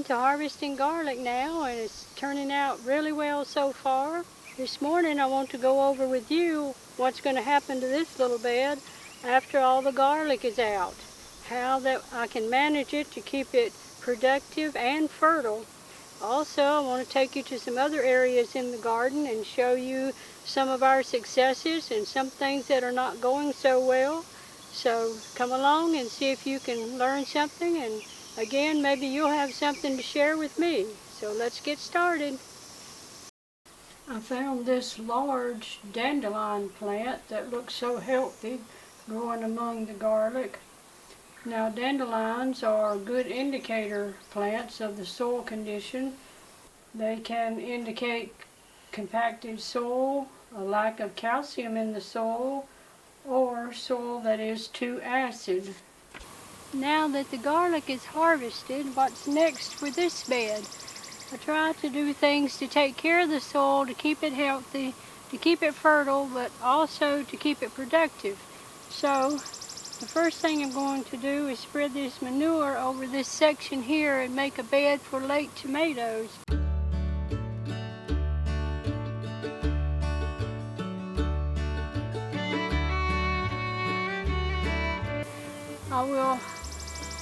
into harvesting garlic now, and it's turning out really well so far. This morning I want to go over with you what's going to happen to this little bed after all the garlic is out. How that I can manage it to keep it productive and fertile. Also, I want to take you to some other areas in the garden and show you some of our successes and some things that are not going so well. So come along and see if you can learn something, and again, maybe you'll have something to share with me. So let's get started. I found this large dandelion plant that looks so healthy growing among the garlic. Now, dandelions are good indicator plants of the soil condition. They can indicate compacted soil, a lack of calcium in the soil, or soil that is too acid. Now that the garlic is harvested, what's next for this bed? I try to do things to take care of the soil, to keep it healthy, to keep it fertile, but also to keep it productive. So, the first thing I'm going to do is spread this manure over this section here and make a bed for late tomatoes. I will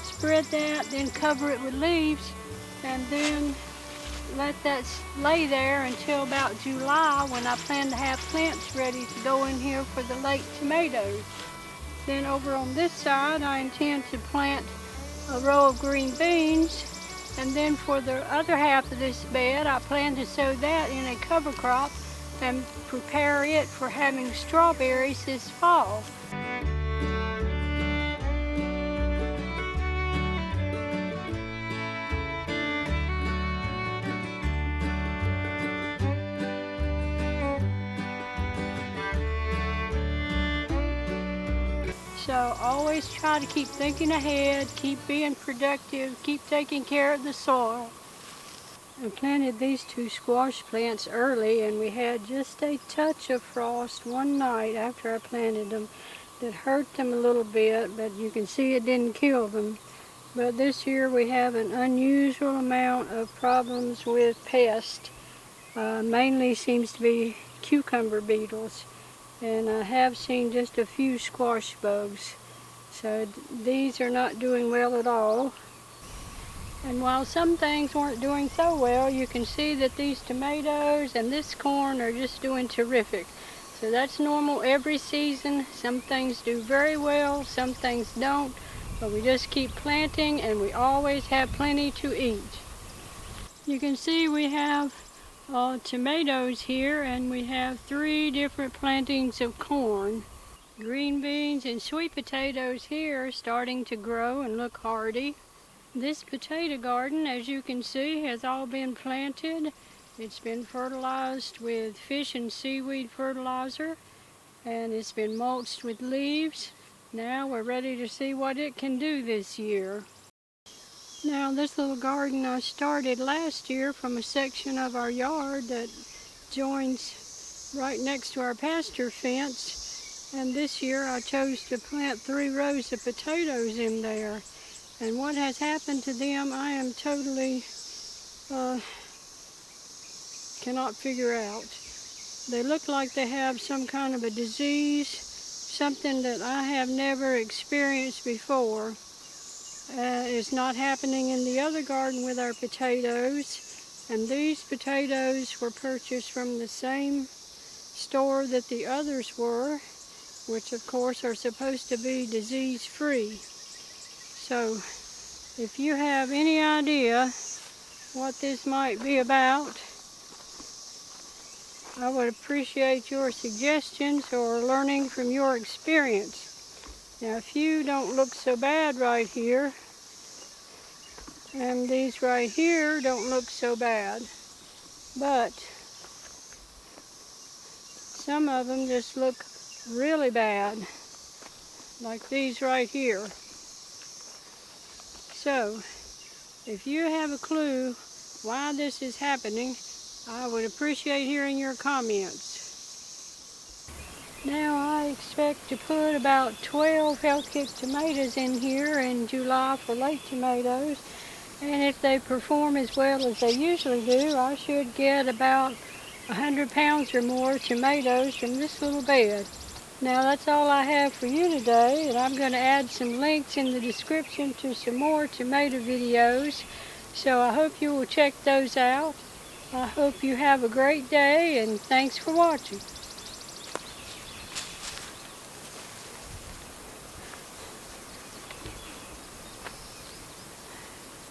spread that, then cover it with leaves, and then let that lay there until about July, when I plan to have plants ready to go in here for the late tomatoes. Then over on this side, I intend to plant a row of green beans, and then for the other half of this bed, I plan to sow that in a cover crop and prepare it for having strawberries this fall. So always try to keep thinking ahead, keep being productive, keep taking care of the soil. I planted these two squash plants early, and we had just a touch of frost one night after I planted them that hurt them a little bit, but you can see it didn't kill them. But this year we have an unusual amount of problems with pests. Mainly seems to be cucumber beetles. And I have seen just a few squash bugs. So these are not doing well at all. And while some things weren't doing so well, you can see that these tomatoes and this corn are just doing terrific. So that's normal every season. Some things do very well, some things don't. But we just keep planting, and we always have plenty to eat. You can see we have tomatoes here, and we have 3 different plantings of corn. Green beans and sweet potatoes here are starting to grow and look hardy. This potato garden, as you can see, has all been planted. It's been fertilized with fish and seaweed fertilizer, and it's been mulched with leaves. Now we're ready to see what it can do this year. Now, this little garden I started last year from a section of our yard that joins right next to our pasture fence, and this year I chose to plant 3 rows of potatoes in there. And what has happened to them, I am totally cannot figure out. They look like they have some kind of a disease, something that I have never experienced before. Is not happening in the other garden with our potatoes, and these potatoes were purchased from the same store that the others were, which of course are supposed to be disease-free. So if you have any idea what this might be about, I would appreciate your suggestions or learning from your experience. Now, a few don't look so bad right here, and these right here don't look so bad, but some of them just look really bad, like these right here. So, if you have a clue why this is happening, I would appreciate hearing your comments. Now I expect to put about 12 health kick tomatoes in here in July for late tomatoes. And if they perform as well as they usually do, I should get about 100 pounds or more tomatoes from this little bed. Now that's all I have for you today, and I'm going to add some links in the description to some more tomato videos. So I hope you will check those out. I hope you have a great day, and thanks for watching.